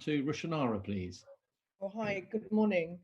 to Rushanara, please. Oh, hi, good morning.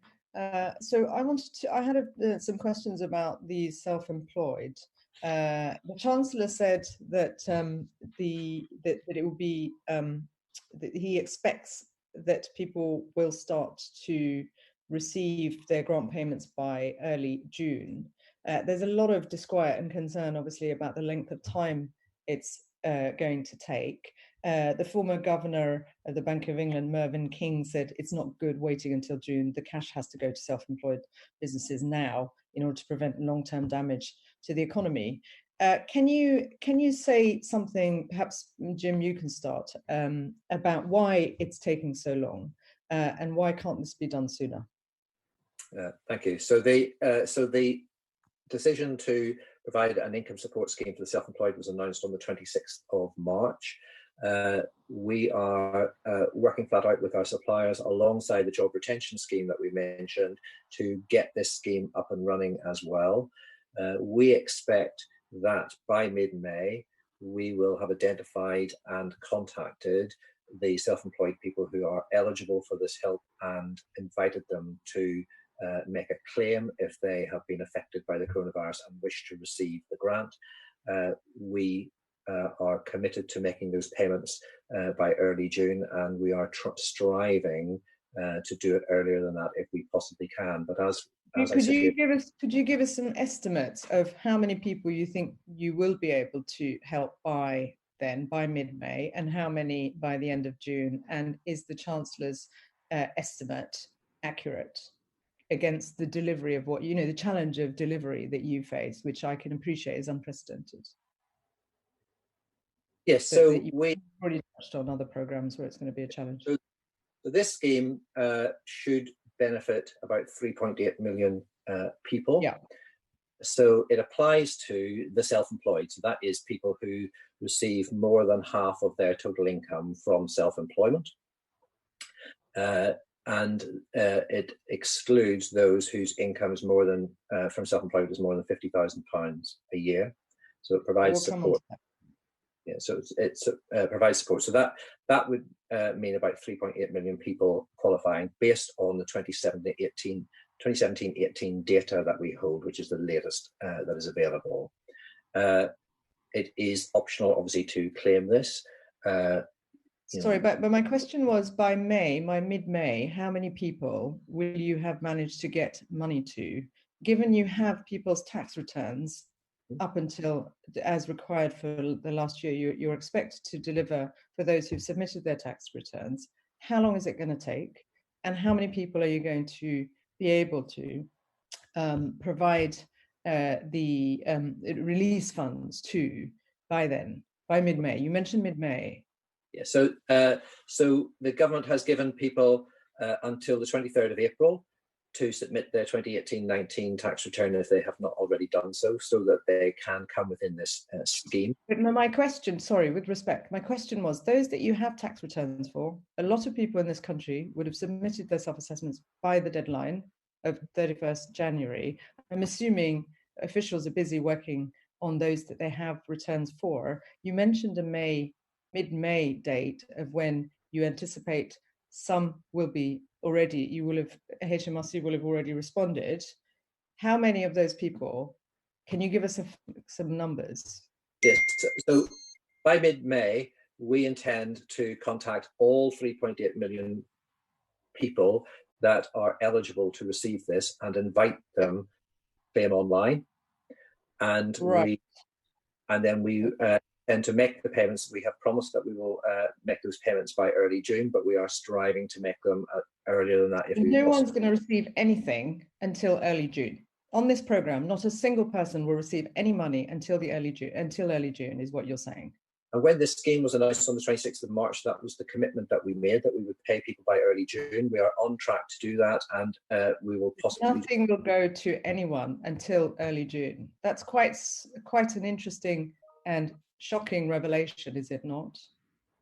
So I had some questions about the self-employed. The Chancellor said that that it will be that he expects that people will start to receive their grant payments by early June. There's a lot of disquiet and concern, obviously, about the length of time it's going to take. The former governor of the Bank of England, Mervyn King, said it's not good waiting until June. The cash has to go to self-employed businesses now in order to prevent long-term damage to the economy. Can you say something, perhaps Jim, you can start, about why it's taking so long and why can't this be done sooner? Thank you. So the decision to provide an income support scheme for the self-employed was announced on the 26th of March. We are working flat out with our suppliers alongside the job retention scheme that we mentioned to get this scheme up and running as well. We expect that by mid-May, we will have identified and contacted the self-employed people who are eligible for this help and invited them to make a claim if they have been affected by the coronavirus and wish to receive the grant. We are committed to making those payments by early June, and we are striving to do it earlier than that if we possibly can. But could you give us some estimates of how many people you think you will be able to help by mid-May, and how many by the end of June? And is the Chancellor's estimate accurate against the delivery of what, the challenge of delivery that you face, which I can appreciate is unprecedented? Yes, so we've already touched on other programs where it's going to be a challenge. So this scheme should benefit about 3.8 million people. Yeah. So it applies to the self-employed. So that is people who receive more than half of their total income from self-employment. And it excludes those whose income is more than from self-employed is more than £50,000 a year. So it provides support. Yeah, so it provides support. So that would mean about 3.8 million people qualifying based on the 2017-18 data that we hold, which is the latest that is available. It is optional, obviously, to claim this. Sorry, but my question was, by mid-May, how many people will you have managed to get money to, given you have people's tax returns up until, as required for the last year, you're expected to deliver for those who've submitted their tax returns? How long is it going to take? And how many people are you going to be able to provide the release funds to by mid-May? You mentioned mid-May. Yeah, so the government has given people until the 23rd of April to submit their 2018-19 tax return if they have not already done so that they can come within this scheme. But my question, sorry, with respect, my question was, those that you have tax returns for, a lot of people in this country would have submitted their self-assessments by the deadline of 31st January. I'm assuming officials are busy working on those that they have returns for. You mentioned a mid-May date of when you anticipate some will be already, HMRC will have already responded. How many of those people, can you give us some numbers? Yes, so by mid-May, we intend to contact all 3.8 million people that are eligible to receive this and invite them to claim online. And then we and to make the payments, we have promised that we will make those payments by early June, but we are striving to make them earlier than that. No one's going to receive anything until early June. On this program, not a single person will receive any money until early June, is what you're saying. And when this scheme was announced on the 26th of March, that was the commitment that we made, that we would pay people by early June. We are on track to do that, and we will possibly... Nothing will go to anyone until early June. That's quite an interesting and shocking revelation, is it not?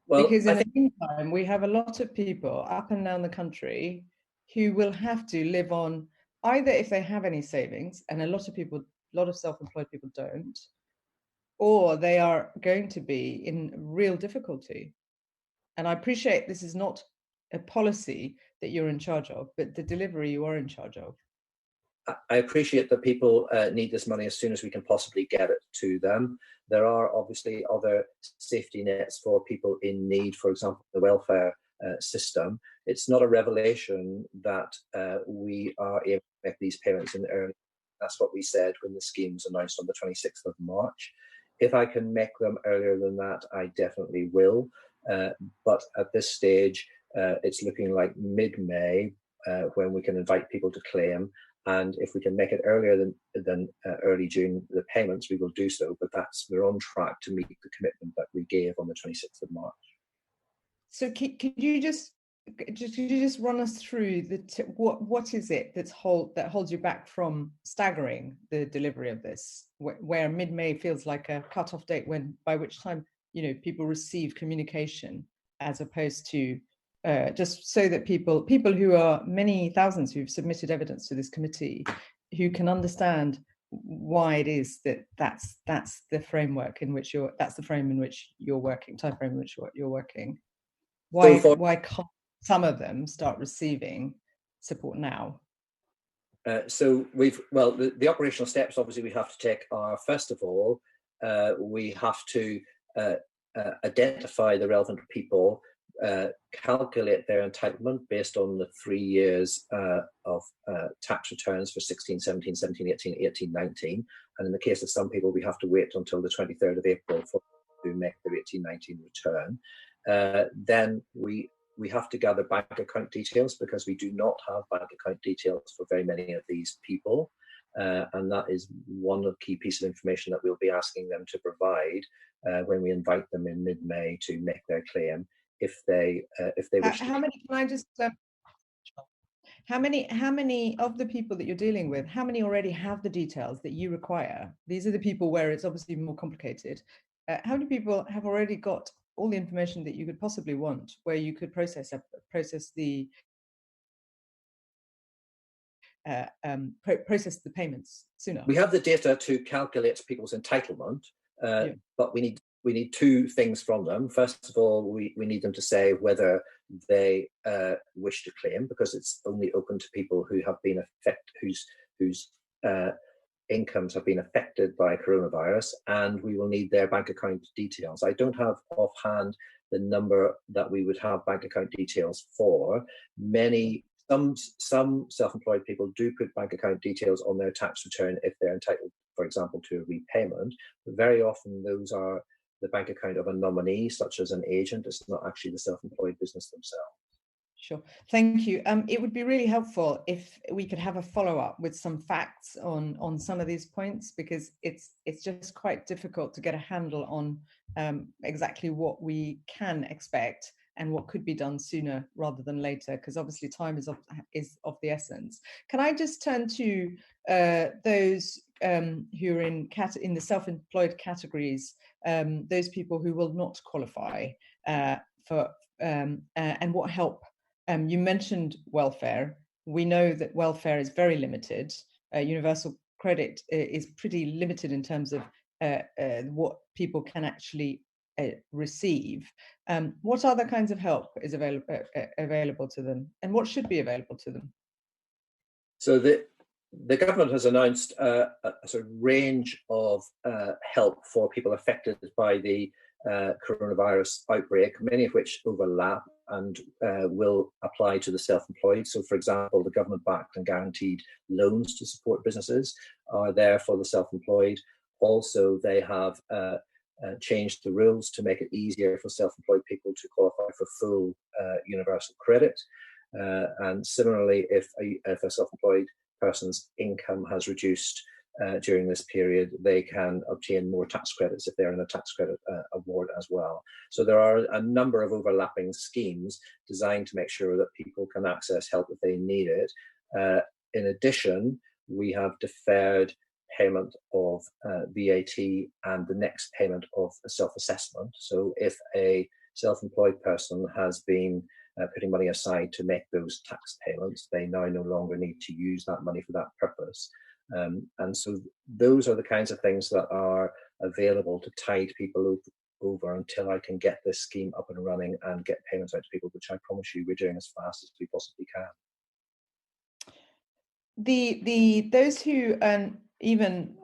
Well, because in the meantime, we have a lot of people up and down the country who will have to live on, either if they have any savings, and a lot of self-employed people don't, or they are going to be in real difficulty. And I appreciate this is not a policy that you're in charge of, but the delivery you are in charge of. I appreciate that people need this money as soon as we can possibly get it to them. There are obviously other safety nets for people in need, for example, the welfare system. It's not a revelation that we are able to make these payments in early. That's what we said when the scheme was announced on the 26th of March. If I can make them earlier than that, I definitely will. But at this stage, it's looking like mid-May when we can invite people to claim. And if we can make it earlier than early June, the payments, we will do so. But we're on track to meet the commitment that we gave on the 26th of March. So could you just run us through what is it that holds you back from staggering the delivery of this, where mid-May feels like a cutoff date by which time people receive communication, as opposed to just so that people who are many thousands who've submitted evidence to this committee, who can understand why it is that's the framework in which that's the frame in which you're working, time frame in which you're working. Why can't some of them start receiving support now? So the operational steps obviously we have to take are, first of all, we have to identify the relevant people, calculate their entitlement based on the 3 years of tax returns for 16, 17, 17, 18, 18, 19. And in the case of some people, we have to wait until the 23rd of April to make their 18, 19 return. Then we have to gather bank account details, because we do not have bank account details for very many of these people. And that is one of the key pieces of information that we'll be asking them to provide when we invite them in mid-May to make their claim, if they wish to. How many? Can I just? How many of the people that you're dealing with? How many already have the details that you require? These are the people where it's obviously more complicated. How many people have already got all the information that you could possibly want, where you could process the payments sooner? We have the data to calculate people's entitlement, but we need two things from them. First of all, we need them to say whether they wish to claim, because it's only open to people who have been affected, whose incomes have been affected by coronavirus, and we will need their bank account details. I don't have offhand the number that we would have bank account details for. Some self-employed people do put bank account details on their tax return if they're entitled, for example, to a repayment. But very often those are the bank account of a nominee, such as an agent. It's not actually the self-employed business themselves. Sure. Thank you. It would be really helpful if we could have a follow-up with some facts on some of these points, because it's just quite difficult to get a handle on exactly what we can expect and what could be done sooner rather than later, because obviously time is of the essence. Can I just turn to those who are in the self-employed categories, those people who will not qualify for and what help? You mentioned welfare. We know that welfare is very limited. Universal credit is pretty limited in terms of what people can actually receive. What other kinds of help is available to them, and what should be available to them? So the government has announced a sort of range of help for people affected by the coronavirus outbreak, many of which overlap and will apply to the self-employed. So, for example, the government-backed and guaranteed loans to support businesses are there for the self-employed. Also, they have changed the rules to make it easier for self-employed people to qualify for full universal credit. And similarly, if a self-employed person's income has reduced during this period, they can obtain more tax credits if they're in a tax credit award as well. So there are a number of overlapping schemes designed to make sure that people can access help if they need it. In addition, we have deferred payment of VAT and the next payment of a self-assessment. So if a self-employed person has been putting money aside to make those tax payments, they now no longer need to use that money for that purpose. And so those are the kinds of things that are available to tide people over until I can get this scheme up and running and get payments out to people, which I promise you we're doing as fast as we possibly can. Those who earn even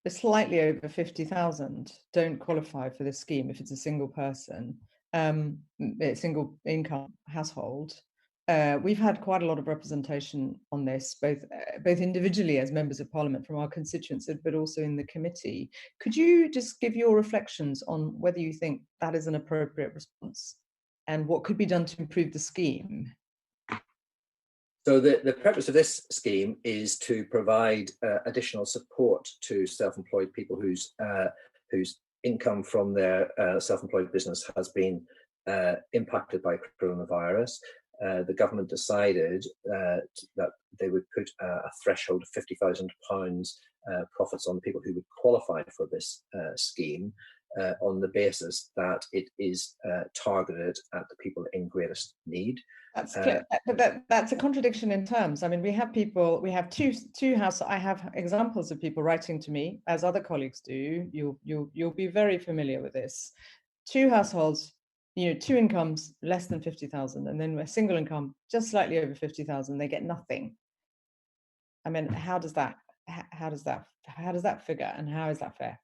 slightly over 50,000 don't qualify for this scheme if it's a single person, a single income household. We've had quite a lot of representation on this, both individually as members of Parliament from our constituents, but also in the committee. Could you just give your reflections on whether you think that is an appropriate response and what could be done to improve the scheme? So the purpose of this scheme is to provide additional support to self-employed people whose income from their self-employed business has been impacted by coronavirus. The government decided that they would put a threshold of £50,000 profits on people who would qualify for this scheme on the basis that it is targeted at the people in greatest need. That's clear, but that's a contradiction in terms. I mean, we have two houses. I have examples of people writing to me, as other colleagues do. You'll be very familiar with this. Two households, two incomes less than 50,000, and then a single income just slightly over 50,000. They get nothing. I mean, how does that figure, and how is that fair?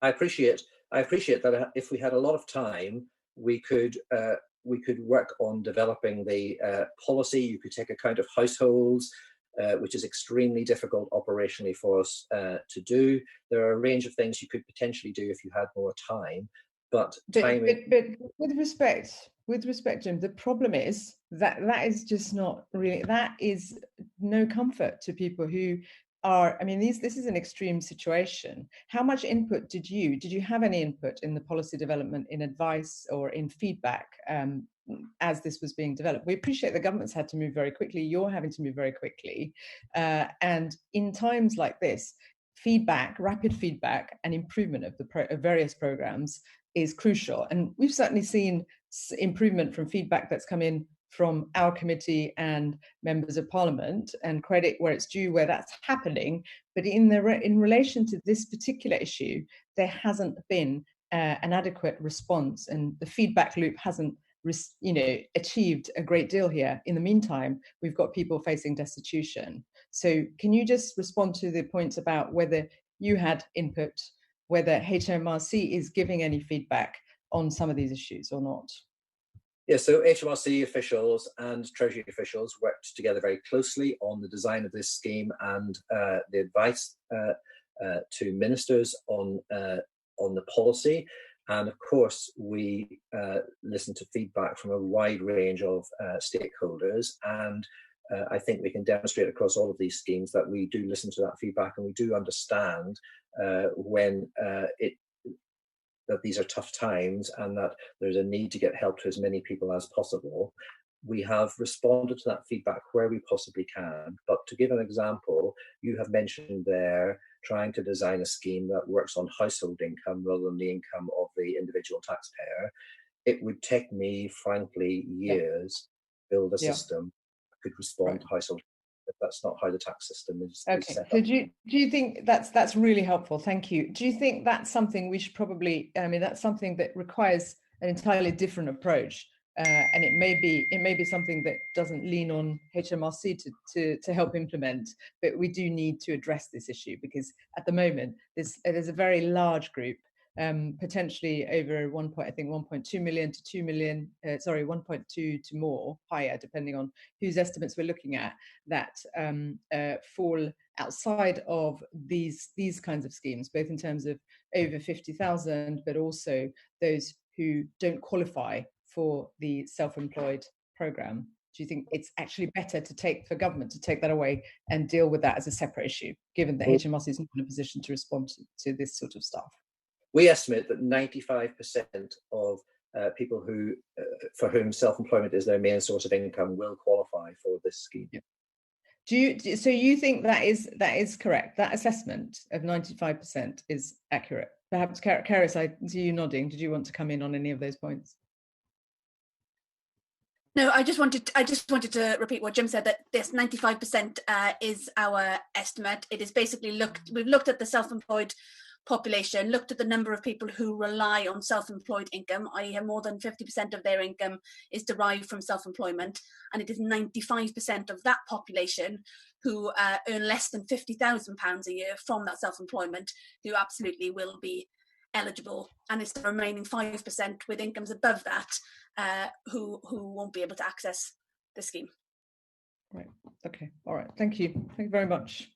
I appreciate that if we had a lot of time, we could work on developing the policy. You could take account of households, which is extremely difficult operationally for us to do. There are a range of things you could potentially do if you had more time. But with respect, Jim, the problem is that is just not really, that is no comfort to people who are, I mean, this is an extreme situation. How much input did you have any input in the policy development, in advice or in feedback as this was being developed? We appreciate the government's had to move very quickly. You're having to move very quickly. And in times like this, rapid feedback and improvement of the various programs is crucial. And we've certainly seen improvement from feedback that's come in from our committee and members of Parliament, and credit where it's due, where that's happening. But in relation to this particular issue, there hasn't been an adequate response, and the feedback loop hasn't achieved a great deal here. In the meantime, we've got people facing destitution. So can you just respond to the points about whether you had input, whether HMRC is giving any feedback on some of these issues or not? Yes, so HMRC officials and Treasury officials worked together very closely on the design of this scheme and the advice to ministers on the policy. And of course, we listened to feedback from a wide range of stakeholders. And I think we can demonstrate across all of these schemes that we do listen to that feedback, and we do understand when that these are tough times and that there's a need to get help to as many people as possible. We have responded to that feedback where we possibly can. But to give an example, you have mentioned there trying to design a scheme that works on household income rather than the income of the individual taxpayer. It would take me, frankly, years to build a system that could respond to household. But that's not how the tax system is set up. So do you think that's really helpful? Thank you. Do you think that's something we should probably, I mean, that's something that requires an entirely different approach, and it may be something that doesn't lean on HMRC to help implement, but we do need to address this issue, because at the moment there's a very large group, potentially over 1.2 million to 2 million, 1.2 to more, higher, depending on whose estimates we're looking at, that fall outside of these kinds of schemes, both in terms of over 50,000, but also those who don't qualify for the self-employed programme. Do you think it's actually better for government to take that away and deal with that as a separate issue, given that HMRC is not in a position to respond to this sort of stuff? We estimate that 95% of people who, for whom self-employment is their main source of income, will qualify for this scheme. Yeah. So you think that is correct? That assessment of 95% is accurate? Perhaps, Karis, I see you nodding. Did you want to come in on any of those points? No, I just wanted to repeat what Jim said, that this 95% is our estimate. It is basically we've looked at the self-employed population, looked at the number of people who rely on self-employed income, i.e. more than 50% of their income is derived from self-employment, and it is 95% of that population who earn less than £50,000 a year from that self-employment who absolutely will be eligible, and it's the remaining 5% with incomes above that who won't be able to access the scheme. Right. Okay. All right. Thank you. Thank you very much.